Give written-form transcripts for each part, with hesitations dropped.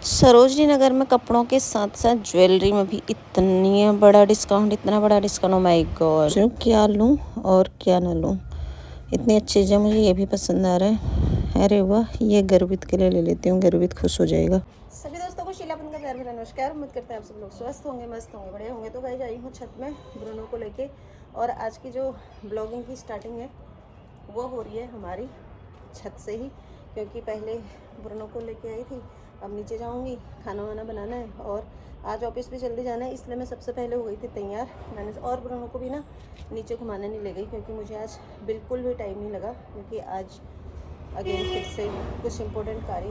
सरोजनी नगर में कपड़ों के साथ साथ ज्वेलरी में भी इतना बड़ा डिस्काउंट। ओ माय गॉड, क्या लूँ और क्या ना लूँ। इतनी अच्छी चीज़ें, मुझे ये भी पसंद आ रहा है। अरे वाह, ये गर्वित के लिए ले लेती हूँ, गर्वित खुश हो जाएगा। सभी दोस्तों को शीलापन का प्यार भरा नमस्कार। उम्मीद करते हैं आप सब लोग स्वस्थ होंगे, मस्त होंगे, बढ़िया होंगे। तो भाई आई हूँ छत में ब्रूनो को लेके, और आज की जो ब्लॉगिंग की स्टार्टिंग है वो हो रही है हमारी छत से ही, क्योंकि पहले ब्रूनो को लेके आई थी। अब नीचे जाऊंगी, खाना वाना बनाना है और आज ऑफिस भी जल्दी जाना है, इसलिए मैं सबसे पहले हो गई थी तैयार। मैंने और ब्रूनो को भी ना नीचे घुमाने नहीं ले गई, क्योंकि मुझे आज बिल्कुल भी टाइम नहीं लगा, क्योंकि आज अगेन फिर से कुछ इम्पोर्टेंट कार्य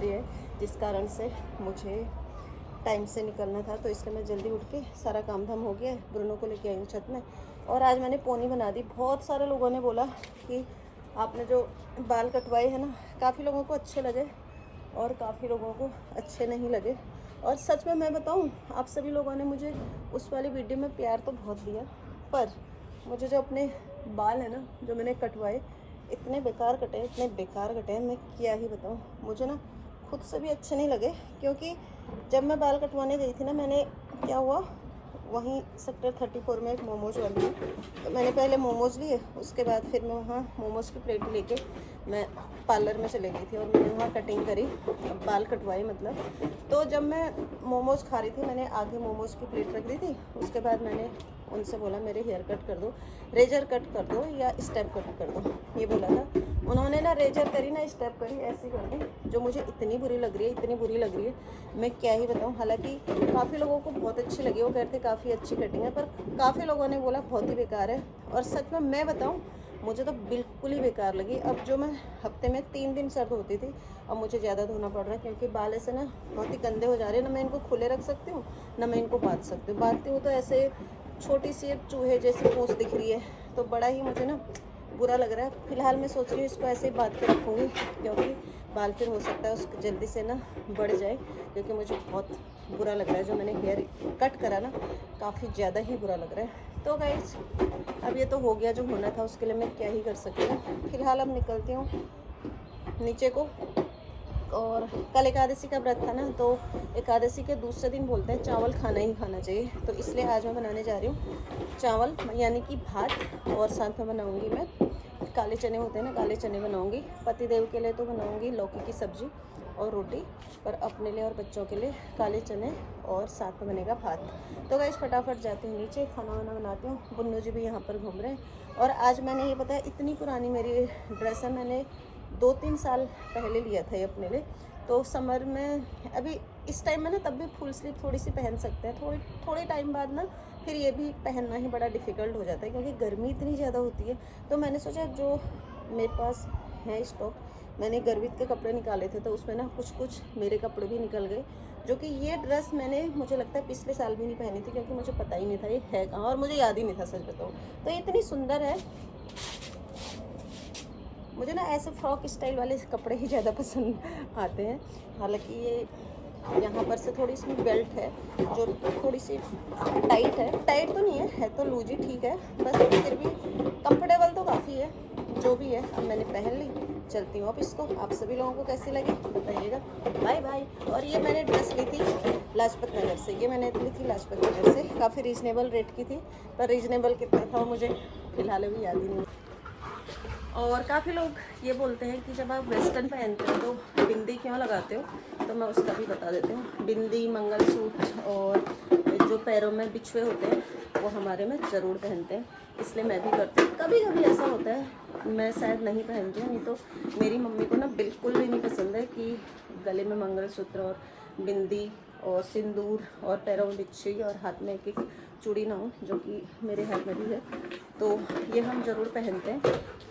है जिस कारण से मुझे टाइम से निकलना था। तो इसलिए मैं जल्दी उठ के सारा काम धाम हो गया है। ब्रूनो को लेके आई हूँ छत में, और आज मैंने पोनी बना दी। बहुत सारे लोगों ने बोला कि आपने जो बाल कटवाए हैं ना, काफ़ी लोगों को अच्छे लगे और काफ़ी लोगों को अच्छे नहीं लगे। और सच में मैं बताऊं, आप सभी लोगों ने मुझे उस वाली वीडियो में प्यार तो बहुत दिया, पर मुझे जो अपने बाल है ना, जो मैंने कटवाए, इतने बेकार कटे, मैं क्या ही बताऊं। मुझे ना खुद से भी अच्छे नहीं लगे, क्योंकि जब मैं बाल कटवाने गई थी ना, मैंने क्या हुआ, वहीं सेक्टर 34 में एक मोमोज वाली है, तो मैंने पहले मोमोज लिए, उसके बाद फिर मैं वहाँ मोमोज की प्लेट लेके मैं पार्लर में चले गई थी और मैंने वहाँ कटिंग करी, बाल कटवाए मतलब। तो जब मैं मोमोज खा रही थी, मैंने आगे मोमोज की प्लेट रख दी थी। उसके बाद मैंने उनसे बोला मेरे हेयर कट कर दो, रेजर कट कर दो या स्टेप कट कर दो, ये बोला था। उन्होंने ना रेजर करी ना स्टेप करी, ऐसी कर दी जो मुझे इतनी बुरी लग रही है, मैं क्या ही बताऊँ। हालांकि काफ़ी लोगों को बहुत अच्छी लगी, वो कहते काफ़ी अच्छी कटिंग है, पर काफ़ी लोगों ने बोला बहुत ही बेकार है। और सच में मैं बताऊँ, मुझे तो बिल्कुल ही बेकार लगी। अब जो मैं हफ्ते में 3 दिन सर्द होती थी, अब मुझे ज़्यादा धोना पड़ रहा है, क्योंकि बाल ऐसे ना बहुत ही गंदे हो जा रहे हैं। ना मैं इनको खुले रख सकती हूँ, ना मैं इनको बांध सकती हूँ। बांधती हूँ तो ऐसे छोटी सी एक चूहे जैसी पूंछ दिख रही है, तो बड़ा ही मुझे ना बुरा लग रहा है। फिलहाल मैं सोच रही हूँ इसको ऐसे ही बांध के रखूँगी, क्योंकि बाल फिर हो सकता है उसको जल्दी से ना बढ़ जाए, क्योंकि मुझे बहुत बुरा लग रहा है। जो मैंने हेयर कट करा ना, काफ़ी ज़्यादा ही बुरा लग रहा है। तो गाइस, अब ये तो हो गया जो होना था, उसके लिए मैं क्या ही कर सकती हूँ। फिलहाल अब निकलती हूँ नीचे को। और कल एकादशी का व्रत था ना, तो एकादशी के दूसरे दिन बोलते हैं चावल खाना ही खाना चाहिए, तो इसलिए आज मैं बनाने जा रही हूँ चावल, यानी कि भात। और साथ में बनाऊँगी मैं काले चने होते हैं ना, काले चने बनाऊँगी। पतिदेव के लिए तो बनाऊँगी लौकी की सब्ज़ी और रोटी, पर अपने लिए और बच्चों के लिए काले चने, और साथ में बनेगा भात। तो गाइस फटाफट जाती हूँ नीचे, खाना वाना बनाती हूँ। बुन्नू जी भी यहाँ पर घूम रहे हैं। और आज मैंने ये बताया, इतनी पुरानी मेरी ड्रेस है, मैंने 2-3 साल पहले लिया था ये अपने लिए। तो समर में अभी इस टाइम में ना, तब भी फुल स्लीव थोड़ी सी पहन सकते हैं, थोड़े टाइम बाद ना फिर ये भी पहनना ही बड़ा डिफ़िकल्ट हो जाता है, क्योंकि गर्मी इतनी ज़्यादा होती है। तो मैंने सोचा जो मेरे पास है स्टॉक, मैंने गर्वित के कपड़े निकाले थे, तो उसमें ना कुछ मेरे कपड़े भी निकल गए। जो कि ये ड्रेस मैंने, मुझे लगता है पिछले साल भी नहीं पहनी थी, क्योंकि मुझे पता ही नहीं था ये है कहाँ, और मुझे याद ही नहीं था, सच बताऊँ तो। ये इतनी सुंदर है। मुझे ना ऐसे फ्रॉक स्टाइल वाले कपड़े ही ज़्यादा पसंद आते हैं। हालांकि ये यहाँ पर से थोड़ी इसमें बेल्ट है जो थोड़ी सी टाइट तो नहीं है तो लूज ही ठीक है, बस फिर भी कंफर्टेबल तो काफ़ी है। जो भी है, अब मैंने पहन ली, चलती हूँ अब इसको। आप सभी लोगों को कैसी लगी बताइएगा। Bye bye. और ये मैंने ड्रेस ली थी लाजपत नगर से, लाजपत नगर से। काफ़ी रीज़नेबल रेट की थी, पर रीज़नेबल कितना था मुझे फिलहाल अभी याद ही नहीं। और काफ़ी लोग ये बोलते हैं कि जब आप वेस्टर्न पहनते हो तो बिंदी क्यों लगाते हो, तो मैं उसका भी बता देती हूँ। बिंदी, मंगलसूत्र और जो पैरों में बिछुए होते हैं वो हमारे में ज़रूर पहनते हैं, इसलिए मैं भी करती हूँ। कभी कभी ऐसा होता है मैं शायद नहीं पहनती हूँ, नहीं तो मेरी मम्मी को ना बिल्कुल भी नहीं पसंद है कि गले में मंगलसूत्र और बिंदी और सिंदूर और पैरों में बिच्छी और हाथ में एक चूड़ी ना हो, जो कि मेरे हाथ में भी है। तो ये हम ज़रूर पहनते हैं।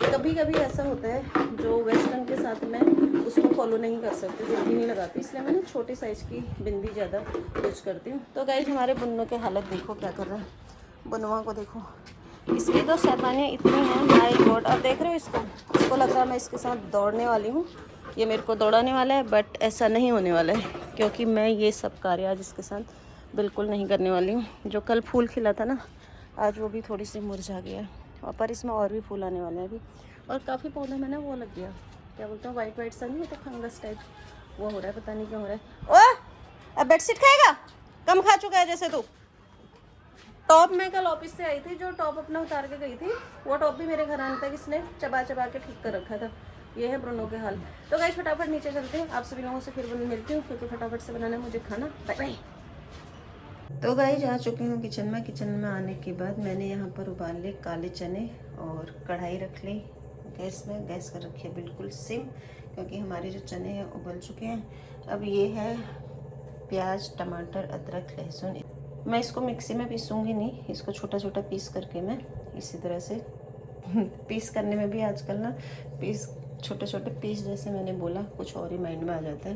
कभी कभी ऐसा होता है जो वेस्टर्न के साथ मैं उसको फॉलो नहीं कर सकती, बिंदी नहीं लगाती, इसलिए मैं ना छोटी साइज़ की बिंदी ज़्यादा यूज करती हूँ। तो गाइस, हमारे बुन्नों की हालत देखो क्या कर रहा है। बुनवा को देखो, इसकी तो शैतानियाँ इतनी हैं, माय गॉड। अब देख रहे हो इसको लग रहा है मैं इसके साथ दौड़ने वाली हूँ, ये मेरे को दौड़ाने वाला है, बट ऐसा नहीं होने वाला है, क्योंकि मैं ये सब कार्य आज इसके साथ बिल्कुल नहीं करने वाली हूँ। जो कल फूल खिला था ना, आज वो भी थोड़ी सी मुरझा गया, और पर इसमें और भी फूल आने वाले हैं अभी। और काफ़ी पौधों में ना वो लग गया, क्या बोलते हैं, वाइट सा नहीं होता, फंगस टाइप, वो हो रहा है, पता नहीं क्यों हो रहा है। ओ अब बेडशीट खाएगा, कम खा चुका है जैसे तू। टॉप मैं कल ऑफिस से आई थी, जो टॉप अपना उतार के गई थी, वो टॉप भी मेरे घर आने तक इसने चबा चबा के ठीक कर रखा था। ये है ब्रुनो के हाल। तो गाइस फटाफट नीचे चलते हैं, आप सभी लोगों से फिर मिलती हूँ, क्योंकि फटाफट से बनाना है मुझे खाना। Bye bye. तो गाइस आ चुकी हूँ किचन में। किचन में आने के बाद मैंने यहाँ पर उबाल लिए काले चने और कढ़ाई रख ली गैस में। गैस कर रखी है बिल्कुल सिम, क्योंकि हमारे जो चने हैं उबल चुके हैं। अब ये है प्याज, टमाटर, अदरक, लहसुन। मैं इसको मिक्सी में पीसूँगी नहीं, इसको छोटा छोटा पीस करके मैं इसी तरह से पीस करने में भी आजकल ना पीस छोटे छोटे पीस, जैसे मैंने बोला, कुछ और ही माइंड में आ जाता है।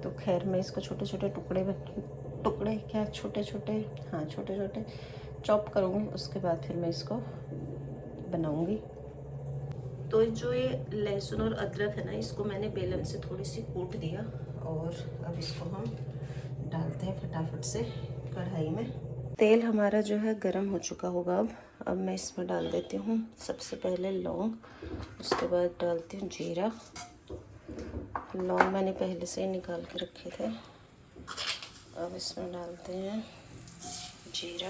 तो खैर मैं इसको छोटे छोटे टुकड़े क्या छोटे छोटे, हाँ छोटे छोटे चॉप करूँगी। उसके बाद फिर मैं इसको बनाऊँगी। तो जो ये लहसुन और अदरक है ना, इसको मैंने बेलन से थोड़ी सी कूट दिया और अब इसको हम डालते हैं फटाफट से कढ़ाई में। तेल हमारा जो है गरम हो चुका होगा। अब मैं इसमें डाल देती हूँ सबसे पहले लौंग, उसके बाद डालती हूँ जीरा। लौंग मैंने पहले से ही निकाल के रखे थे। अब इसमें डालते हैं जीरा।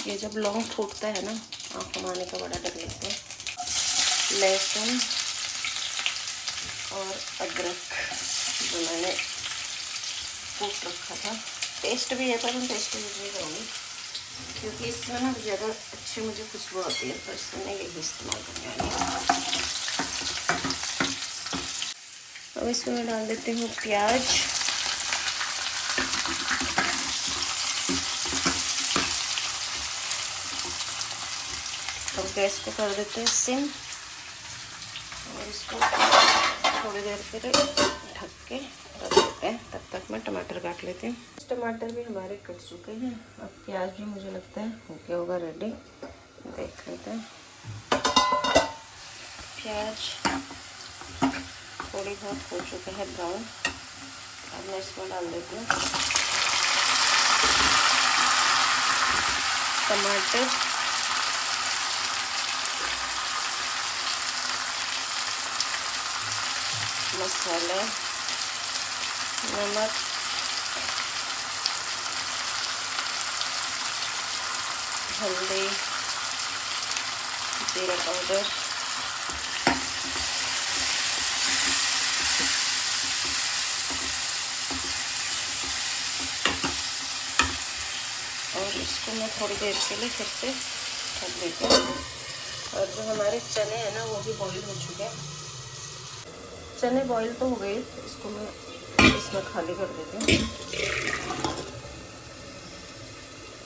ये जब लौंग फूटता है ना, आँखों में आने का बड़ा डर लगता है। लहसुन और अदरक जो मैंने कूट रखा था, टेस्ट भी है पर मैं टेस्ट यूज नहीं करूँगी, क्योंकि इसमें ना ज़्यादा अच्छी मुझे खुशबू आती है, तो इसमें मैं यही इस्तेमाल करने वाली हूँ। अब इसमें मैं डाल देती हूँ प्याज। अब गैस को कर देते हैं सिम और इसको थोड़ी देर के लिए ढक के रख देते हैं। तब तक मैं टमाटर काट लेती हूँ। टमाटर भी हमारे कट चुके हैं। अब प्याज भी मुझे लगता है हो गया होगा रेडी, देख लेते हैं। प्याज थोड़ी बहुत हो चुके हैं ब्राउन। अब मैं इसमें डाल देती हूँ टमाटर, मसाला, नमक, हल्दी, जीरा पाउडर, और इसको मैं थोड़ी देर के लिए फिर से ढक देती हूँ। और जो हमारे चने हैं ना, वो भी बॉईल हो चुके हैं। चने बॉईल तो हो गए, इसको मैं इसमें खाली कर देती हूँ।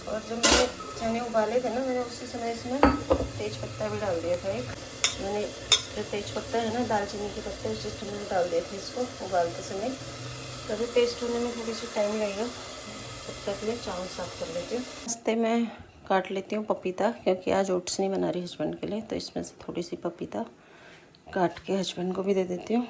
और जब मैंने चने उबाले थे ना, मैंने उसी समय इसमें तेज पत्ता भी डाल दिया था। एक मैंने जो तेज पत्ता है ना, दालचीनी के पत्ते, उसी समय डाल दिए थे इसको उबालते समय। तभी टेस्ट होने में थोड़ी सी टाइम लगेगा। तब तक मैं चावल साफ कर लेती हूँ। रास्ते में काट लेती हूँ पपीता, क्योंकि आज ओट्स नहीं बना रही हस्बैंड के लिए, तो इसमें से थोड़ी सी पपीता काट के हस्बैंड को भी दे देती हूँ।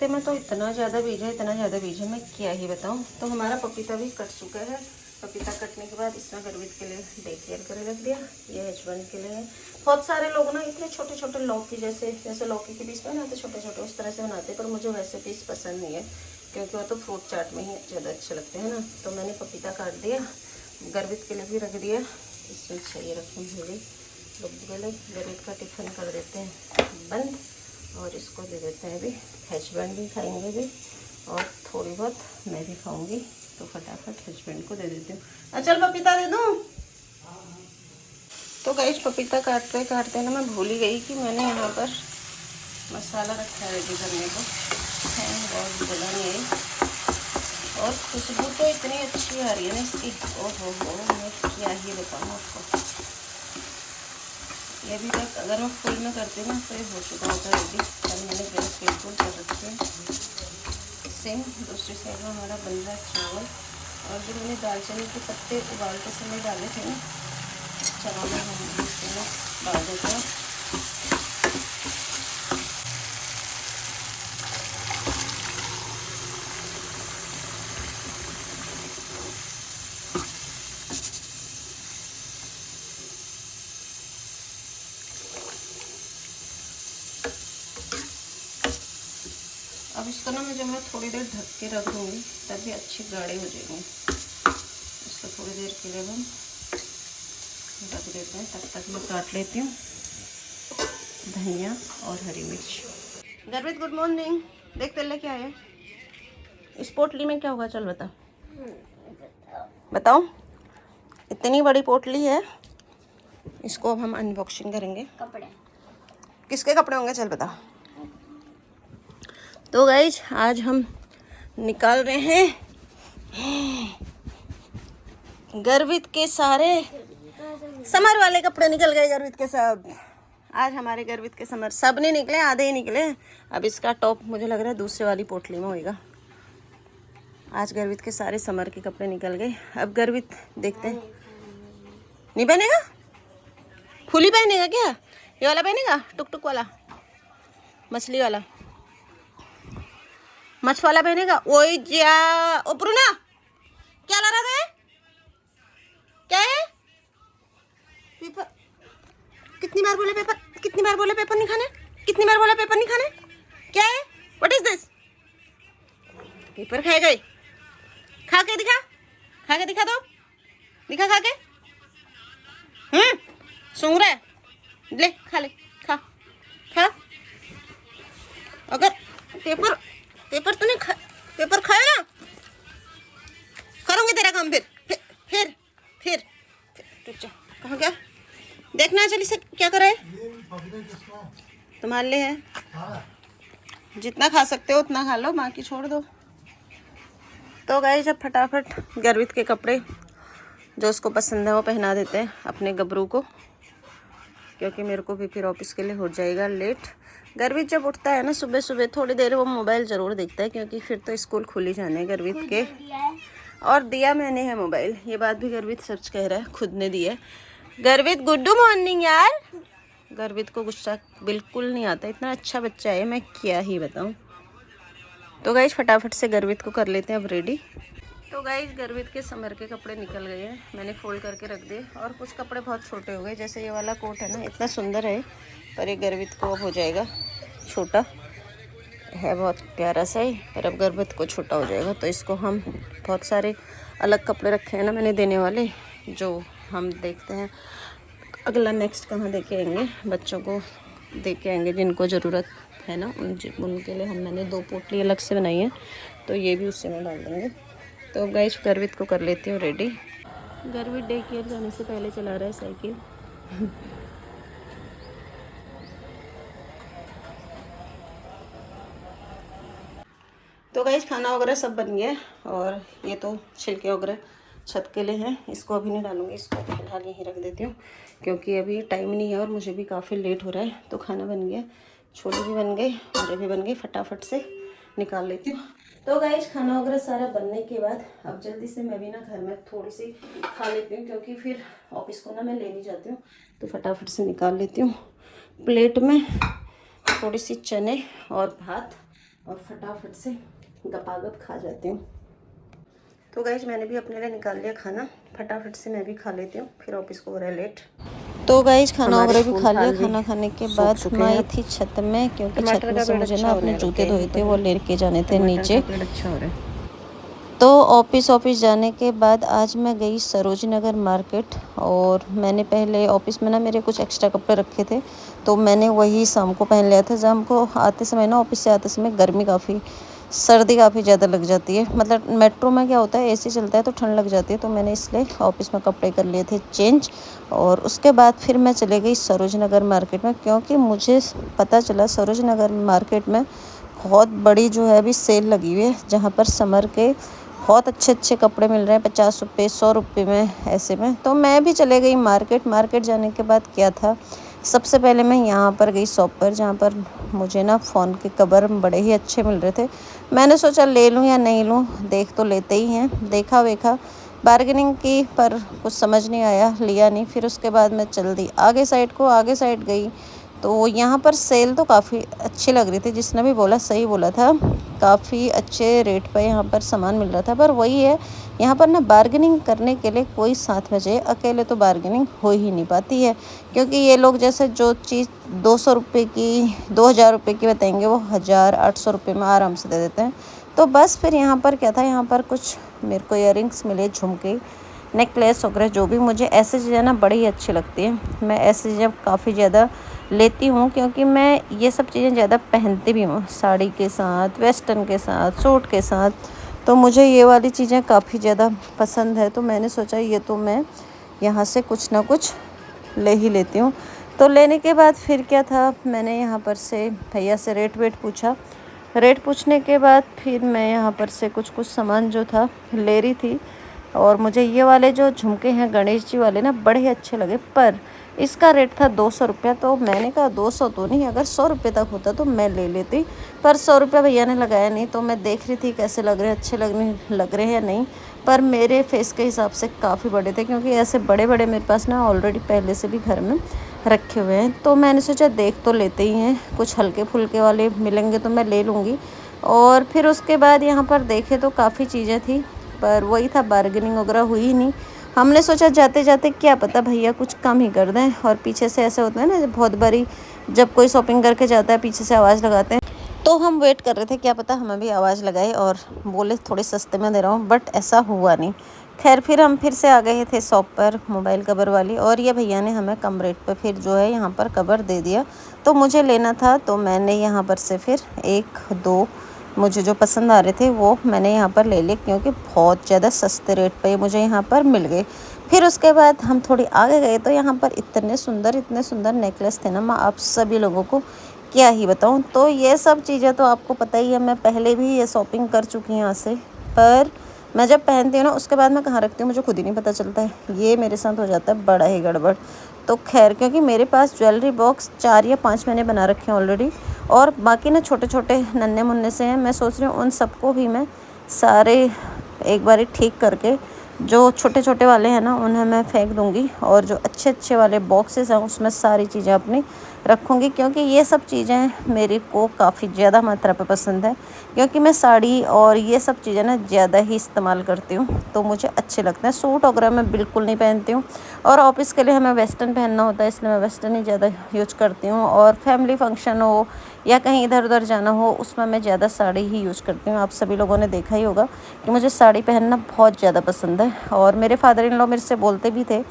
तो मैं तो इतना ज़्यादा बीज है, मैं क्या ही बताऊँ। तो हमारा पपीता भी कट चुका है। पपीता कटने के बाद इसमें गर्वित के लिए डेकेयर कर रख दिया। ये हस्बैंड के लिए है। बहुत सारे लोग ना इतने छोटे छोटे लौकी जैसे लौकी के पीस बनाते छोटे छोटे, उस तरह से बनाते, पर मुझे वैसे पीस पसंद नहीं है, क्योंकि वो तो फ्रूट चाट में ही ज़्यादा अच्छे लगते हैं ना। तो मैंने पपीता काट दिया, गर्वित के लिए भी रख दिया। इसमें चाहिए रखूँ भूली गर्वित का टिफ़िन कर देते हैं बंद, और इसको दे देते हैं अभी। हस्बैंड भी खाएंगे भी, और थोड़ी बहुत मैं भी खाऊंगी। तो फटाफट हस्बैंड को दे देती हूँ। चल पपीता दे दूँ। तो गाइस पपीता काटते काटते ना मैं भूल ही गई कि मैंने यहाँ पर मसाला रखा है रेडी करने को। बहुत बुला नहीं है, और खुशबू तो इतनी अच्छी आ रही है ना इसकी, ओहो मैं क्या ही बताऊँ आपको। ये भी तक अगर मैं फुल में करती हूँ ना, तो ये हो चुका होता है रेडी। और मैंने गैस बिल्कुल कर रखी है सेम। दूसरी साइड में हमारा बन रहा है चावल। और जो मैंने दालचीनी के पत्ते उबालते समय डाले थे ना, चना में हम इसमें डाल देते हैं। इसको ना जब मैं थोड़ी देर ढक के रख दूँगी तभी अच्छी गाढ़े हो जाएंगे। इसको थोड़ी देर के लिए हम रख देते हैं। तब तक मैं काट लेती हूँ धनिया और हरी मिर्च। गर्वित गुड मॉर्निंग। देख तेल लेके आए। इस पोटली में क्या होगा चल बता। बताओ। इतनी बड़ी पोटली है, इसको अब हम अनबॉक्सिंग करेंगे। कपड़े किसके कपड़े होंगे चल बता। तो गाइज आज हम निकाल रहे हैं गर्वित के सारे समर वाले कपड़े। निकल गए गर्वित के सब। आज हमारे गर्वित के समर सब नहीं निकले, आधे ही निकले। अब इसका टॉप मुझे लग रहा है दूसरे वाली पोटली में होएगा। आज गर्वित के सारे समर के कपड़े निकल गए। अब गर्वित देखते हैं। नहीं पहनेगा? फुली पहनेगा क्या? ये वाला पहनेगा, टुक टुक वाला, मछली वाला, मछ वाला पहनेगा। ओए जा ओ प्रुना, क्या ला रहा था? क्या है? पेपर। कितनी बार बोले पेपर, कितनी बार बोले पेपर नहीं खाने, कितनी बार बोला पेपर नहीं खाने। क्या है? What is this? पेपर खाए गए। खा के दिखा, खा के दिखा दो, दिखा खा के। सूंघ रहा है, ले खा ले, खा खा। अगर पेपर पेपर तूने पेपर खाया ना, करूंगी तेरा काम। फिर रुक जा। कहाँ गया? देखना चली से क्या कर रहा है। तुम्हारे लिए है, जितना खा सकते हो उतना खा लो, बाकी छोड़ दो। तो गाइस जब फटाफट गर्वित के कपड़े जो उसको पसंद है वो पहना देते हैं अपने गबरू को, क्योंकि मेरे को भी फिर ऑफिस के लिए हो जाएगा लेट। गर्वित जब उठता है ना सुबह सुबह थोड़ी देर वो मोबाइल ज़रूर देखता है, क्योंकि फिर तो स्कूल खुल ही जाने गर्वित के। और दिया मैंने है मोबाइल, ये बात भी गर्वित सच कह रहा है, खुद ने दिया है। गर्वित गुड मॉर्निंग यार। गर्वित को गुस्सा बिल्कुल नहीं आता, इतना अच्छा बच्चा है, मैं क्या ही बताऊँ। तो गाइस फटाफट से गर्वित को कर लेते हैं अब रेडी। तो गाइस गर्वित के समर के कपड़े निकल गए हैं, मैंने फोल्ड करके रख दिए। और कुछ कपड़े बहुत छोटे हो गए, जैसे ये वाला कोट है ना, इतना सुंदर है पर ये गर्वित को अब हो जाएगा छोटा। है बहुत प्यारा सा ही, पर अब गर्वित को छोटा हो जाएगा। तो इसको हम बहुत सारे अलग कपड़े रखे हैं ना मैंने देने वाले, जो हम देखते हैं अगला नेक्स्ट कहाँ दे के आएंगे। बच्चों को दे के आएंगे जिनको ज़रूरत है ना, उनके लिए हम मैंने 2 पोटली अलग से बनाई है, तो ये भी उसी में डाल देंगे। तो गाइस गर्वित को कर लेती हूँ रेडी। गर्वित डे केयर जाने से पहले चला रहा है साइकिल। तो गाइस खाना वगैरह सब बन गया, और ये तो छिलके वगैरह छत के लिए हैं, इसको अभी नहीं डालूंगी, इसको फिलहाल यहीं रख देती हूँ, क्योंकि अभी टाइम नहीं है और मुझे भी काफ़ी लेट हो रहा है। तो खाना बन गया, छोले भी बन गए, हरे भी बन गए, फटाफट से निकाल लेती हूँ। तो गाइस खाना वगैरह सारा बनने के बाद अब जल्दी से मैं भी ना घर में थोड़ी सी खा लेती हूँ, क्योंकि फिर ऑफिस को ना मैं ले नहीं जाती हूँ। तो फटाफट से निकाल लेती हूँ प्लेट में थोड़ी सी चने और भात, और फटाफट से गपागप खा जाती हूँ। तो गाइस मैंने भी अपने लिए निकाल लिया खाना, फटाफट से मैं भी खा लेती हूँ, फिर ऑफिस को हो रहा है लेट। तो गाइस खाना वगैरह भी खा लिया। खाना खाने के बाद मैं आई थी छत में, क्योंकि छत में से मुझे ना अपने जूते धोए थे वो लेके जाने थे नीचे। अच्छा हो रहा है। तो ऑफिस जाने के बाद आज मैं गई सरोजनी नगर मार्केट, और मैंने पहले ऑफिस में ना मेरे कुछ एक्स्ट्रा कपड़े रखे थे, तो मैंने वही शाम को पहन लिया था। जब हमको आते समय ना ऑफिस से आते समय गर्मी काफ़ी, सर्दी काफ़ी ज़्यादा लग जाती है। मतलब मेट्रो में क्या होता है एसी चलता है तो ठंड लग जाती है, तो मैंने इसलिए ऑफिस में कपड़े कर लिए थे चेंज। और उसके बाद फिर मैं चले गई सरोजनी नगर मार्केट में, क्योंकि मुझे पता चला सरोजनी नगर मार्केट में बहुत बड़ी जो है अभी सेल लगी हुई है, जहाँ पर समर के बहुत अच्छे अच्छे कपड़े मिल रहे हैं 50 रुपये 100 रुपये में, ऐसे में। तो मैं भी चले गई मार्केट जाने के बाद क्या था, सबसे पहले मैं यहाँ पर गई शॉप पर, जहाँ पर मुझे ना फ़ोन के कवर बड़े ही अच्छे मिल रहे थे। मैंने सोचा ले लूँ या नहीं लूँ, देख तो लेते ही हैं। देखा वेखा, बार्गेनिंग की, पर कुछ समझ नहीं आया, लिया नहीं। फिर उसके बाद मैं चल दी आगे साइड गई, तो यहाँ पर सेल तो काफ़ी अच्छी लग रही थी। जिसने भी बोला सही बोला था, काफ़ी अच्छे रेट पर यहाँ पर सामान मिल रहा था। पर वही है, यहाँ पर ना बार्गेनिंग करने के लिए कोई साथ में चाहिए, अकेले तो बार्गेनिंग हो ही नहीं पाती है। क्योंकि ये लोग जैसे जो चीज़ 200 रुपये की 2000 रुपये की बताएंगे, वो 1800 रुपये में आराम से दे देते हैं। तो बस फिर यहाँ पर क्या था, यहाँ पर कुछ मेरे को इयररिंग्स मिले, झुमके, नेकलेस वगैरह, जो भी मुझे ऐसी चीज़ें ना बड़ी अच्छी लगती हैं। मैं ऐसी चीज़ें काफ़ी ज़्यादा लेती हूँ, क्योंकि मैं ये सब चीज़ें ज़्यादा पहनती भी हूँ, साड़ी के साथ, वेस्टर्न के साथ, सूट के साथ। तो मुझे ये वाली चीज़ें काफ़ी ज़्यादा पसंद है। तो मैंने सोचा ये तो मैं यहाँ से कुछ ना कुछ ले ही लेती हूँ। तो लेने के बाद फिर क्या था, मैंने यहाँ पर से भैया से रेट वेट पूछा। रेट पूछने के बाद फिर मैं यहाँ पर से कुछ कुछ सामान जो था ले रही थी। और मुझे ये वाले जो झुमके हैं गणेश जी वाले ना बड़े ही अच्छे लगे, पर इसका रेट था 200 रुपया। तो मैंने कहा 200 तो नहीं, अगर 100 रुपये तक होता तो मैं ले लेती, पर 100 रुपया भैया ने लगाया नहीं। तो मैं देख रही थी कैसे लग रहे हैं, अच्छे लग रहे हैं या नहीं। पर मेरे फेस के हिसाब से काफ़ी बड़े थे, क्योंकि ऐसे बड़े बड़े मेरे पास ना ऑलरेडी पहले से भी घर में रखे हुए हैं। तो मैंने सोचा देख तो लेते ही हैं, कुछ हल्के फुल्के वाले मिलेंगे तो मैं ले लूँगी। और फिर उसके बाद यहाँ पर देखे तो काफ़ी चीज़ें थी, पर वही था, बार्गेनिंग वगैरह हुई ही नहीं। हमने सोचा जाते जाते क्या पता भैया कुछ कम ही कर दें। और पीछे से ऐसे होता है ना, बहुत बारी जब कोई शॉपिंग करके जाता है पीछे से आवाज़ लगाते हैं। तो हम वेट कर रहे थे, क्या पता हमें भी आवाज़ लगाए और बोले थोड़े सस्ते में दे रहा हूँ, बट ऐसा हुआ नहीं। खैर फिर हम फिर से आ गए थे शॉप पर, मोबाइल कवर वाली, और ये भैया ने हमें कम रेट पर फिर जो है यहाँ पर कवर दे दिया। तो मुझे लेना था, तो मैंने यहाँ पर से फिर 1-2 मुझे जो पसंद आ रहे थे वो मैंने यहाँ पर ले लिए, क्योंकि बहुत ज़्यादा सस्ते रेट पे मुझे यहाँ पर मिल गए। फिर उसके बाद हम थोड़ी आगे गए तो यहाँ पर इतने सुंदर नेकलेस थे ना, मैं आप सभी लोगों को क्या ही बताऊँ। तो ये सब चीज़ें तो आपको पता ही है, मैं पहले भी ये शॉपिंग कर चुकी हूँ यहाँ से। पर मैं जब पहनती हूँ ना, उसके बाद मैं कहाँ रखती हूँ मुझे खुद ही नहीं पता चलता है। ये मेरे साथ हो जाता है बड़ा ही गड़बड़। तो खैर, क्योंकि मेरे पास ज्वेलरी बॉक्स 4 या 5 मैंने बना रखे हैं ऑलरेडी, और बाकी ना छोटे छोटे नन्हे मुन्ने से हैं। मैं सोच रही हूँ उन सबको भी मैं सारे एक बारी ठीक करके, जो छोटे छोटे वाले हैं ना उन्हें मैं फेंक दूँगी, और जो अच्छे अच्छे वाले बॉक्सेस हैं उसमें सारी चीज़ें अपनी रखूँगी। क्योंकि ये सब चीज़ें मेरे को काफ़ी ज़्यादा मात्रा पे पसंद है, क्योंकि मैं साड़ी और ये सब चीज़ें ना ज़्यादा ही इस्तेमाल करती हूँ, तो मुझे अच्छे लगते हैं। सूट वगैरह मैं बिल्कुल नहीं पहनती हूँ, और ऑफिस के लिए हमें वेस्टर्न पहनना होता है, इसलिए मैं वेस्टर्न ही ज़्यादा यूज करती हूँ। और फैमिली फंक्शन हो या कहीं इधर उधर जाना हो, उसमें मैं ज़्यादा साड़ी ही यूज करती हूँ। आप सभी लोगों ने देखा ही होगा कि मुझे साड़ी पहनना बहुत ज़्यादा पसंद है। और मेरे फादर इन लॉ मेरे से बोलते भी थे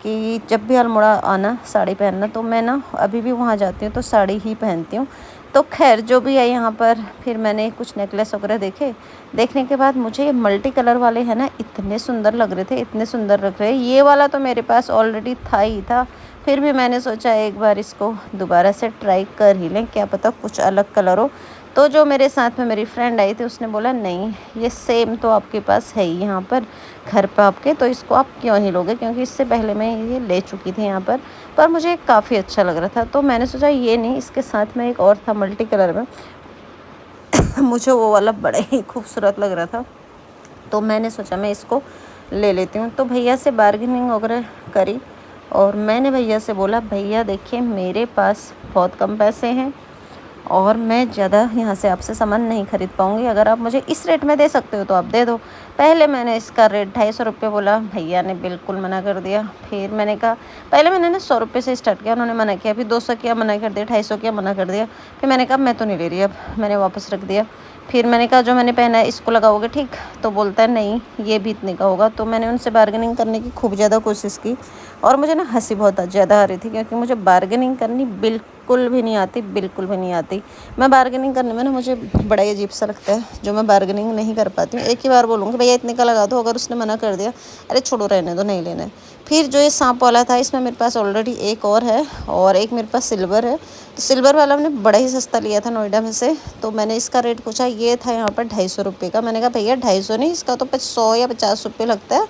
कि जब भी अल्मोड़ा आना साड़ी पहनना, तो मैं ना अभी भी वहाँ जाती हूँ तो साड़ी ही पहनती हूँ। तो खैर जो भी है, यहाँ पर फिर मैंने कुछ नेकलेस वगैरह देखे। देखने के बाद मुझे ये मल्टी कलर वाले हैं ना इतने सुंदर लग रहे थे, इतने सुंदर लग रहे। ये वाला तो मेरे पास ऑलरेडी था ही था, फिर भी मैंने सोचा एक बार इसको दोबारा से ट्राई कर ही लें, क्या पता कुछ अलग कलर हो। तो जो मेरे साथ में मेरी फ्रेंड आई थी उसने बोला नहीं, ये सेम तो आपके पास है ही यहाँ पर घर पर आपके, तो इसको आप क्यों ही लोगे, क्योंकि इससे पहले मैं ये ले चुकी थी यहाँ पर मुझे काफ़ी अच्छा लग रहा था। तो मैंने सोचा ये नहीं, इसके साथ में एक और था मल्टी कलर में मुझे वो वाला बड़ा ही खूबसूरत लग रहा था, तो मैंने सोचा मैं इसको ले लेती हूँ। तो भैया से बार्गेनिंग वगैरह करी, और मैंने भैया से बोला भैया देखिए मेरे पास बहुत कम पैसे हैं, और मैं ज़्यादा यहाँ से आपसे सामान नहीं ख़रीद पाऊँगी, अगर आप मुझे इस रेट में दे सकते हो तो आप दे दो। पहले मैंने इसका रेट 250 रुपये बोला, भैया ने बिल्कुल मना कर दिया। फिर मैंने कहा, पहले मैंने ना 100 रुपये से स्टार्ट किया, उन्होंने मना किया, फिर 200 किया मना कर दिया, 250 किया मना कर दिया। फिर मैंने कहा मैं तो नहीं ले रही, अब मैंने वापस रख दिया। फिर मैंने कहा जो मैंने पहना है इसको लगाओगे ठीक, तो बोलता है नहीं ये भी इतने का होगा। तो मैंने उनसे बार्गेनिंग करने की खूब ज़्यादा कोशिश की, और मुझे ना हंसी बहुत ज़्यादा आ रही थी, क्योंकि मुझे बार्गेनिंग करनी बिल्कुल भी नहीं आती, बिल्कुल भी नहीं आती। मैं बार्गेनिंग करने में ना मुझे बड़ा ही अजीब सा लगता है, जो मैं बार्गेनिंग नहीं कर पाती हूँ। एक ही बार बोलूँगी भैया इतने का लगा दो, अगर उसने मना कर दिया अरे छोड़ो रहने दो नहीं लेना है। फिर जो ये सांप वाला था, इसमें मेरे पास ऑलरेडी एक और है, और एक मेरे पास सिल्वर है। तो सिल्वर वाला मैंने बड़ा ही सस्ता लिया था नोएडा में से। तो मैंने इसका रेट पूछा, ये था यहाँ पर 250 रुपये का। मैंने कहा भैया 250 नहीं, इसका तो 100 या 50 रुपये लगता है,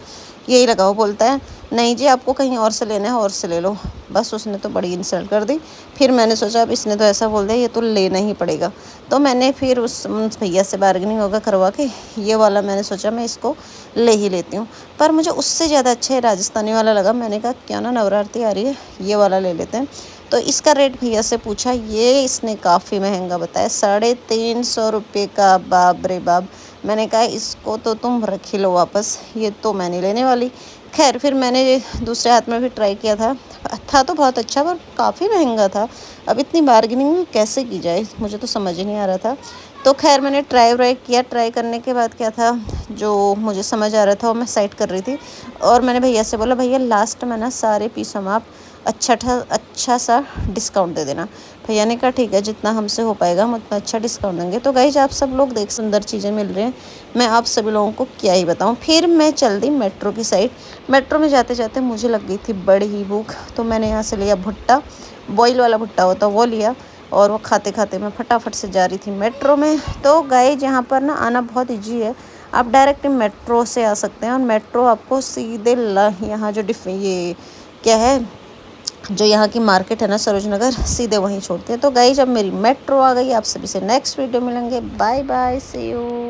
यही लगाओ। बोलता है नहीं जी आपको कहीं और से लेना है और से ले लो। बस उसने तो बड़ी इंसल्ट कर दी। फिर मैंने सोचा अब इसने तो ऐसा बोल दिया, ये तो लेना ही पड़ेगा। तो मैंने फिर उस भैया से बार्गेनिंग वगैरह करवा के ये वाला मैंने सोचा मैं इसको ले ही लेती हूँ। पर मुझे उससे ज़्यादा अच्छा है राजस्थानी वाला लगा। मैंने कहा क्यों ना नवरात्रि आ रही है, ये वाला ले लेते हैं। तो इसका रेट भैया से पूछा, ये इसने काफ़ी महंगा बताया, 350 रुपये का। बाप रे बाप। मैंने कहा इसको तो तुम रख ही लो वापस, ये तो मैं नहीं लेने वाली। खैर फिर मैंने दूसरे हाथ में भी ट्राई किया था तो बहुत अच्छा, पर काफ़ी महंगा था। अब इतनी बार्गेनिंग कैसे की जाए, मुझे तो समझ ही नहीं आ रहा था। तो खैर मैंने ट्राई व्राई किया। ट्राई करने के बाद क्या था, जो मुझे समझ आ रहा था वो मैं साइड कर रही थी। और मैंने भैया से बोला, भैया लास्ट में ना सारे पीसों में आप अच्छा सा डिस्काउंट दे देना। भैया ने कहा ठीक है, जितना हमसे हो पाएगा हम उतना अच्छा डिस्काउंट देंगे। तो गाइस आप सब लोग देख, सुंदर चीज़ें मिल रही हैं, मैं आप सभी लोगों को क्या ही बताऊं। फिर मैं चल दी मेट्रो की साइड। मेट्रो में जाते जाते मुझे लग गई थी बड़ी ही भूख, तो मैंने यहाँ से लिया भुट्टा, बॉयल वाला भुट्टा होता वो लिया। और वो खाते खाते मैं फटाफट से जा रही थी मेट्रो में। तो गाइस यहाँ पर ना आना बहुत ईजी है, आप डायरेक्ट मेट्रो से आ सकते हैं। और मेट्रो आपको सीधे यहाँ जो ये क्या है, जो यहाँ की मार्केट है ना सरोज नगर, सीधे वहीं छोड़ते हैं। तो गाइस अब मेरी मेट्रो आ गई। आप सभी से नेक्स्ट वीडियो मिलेंगे। Bye bye, see you.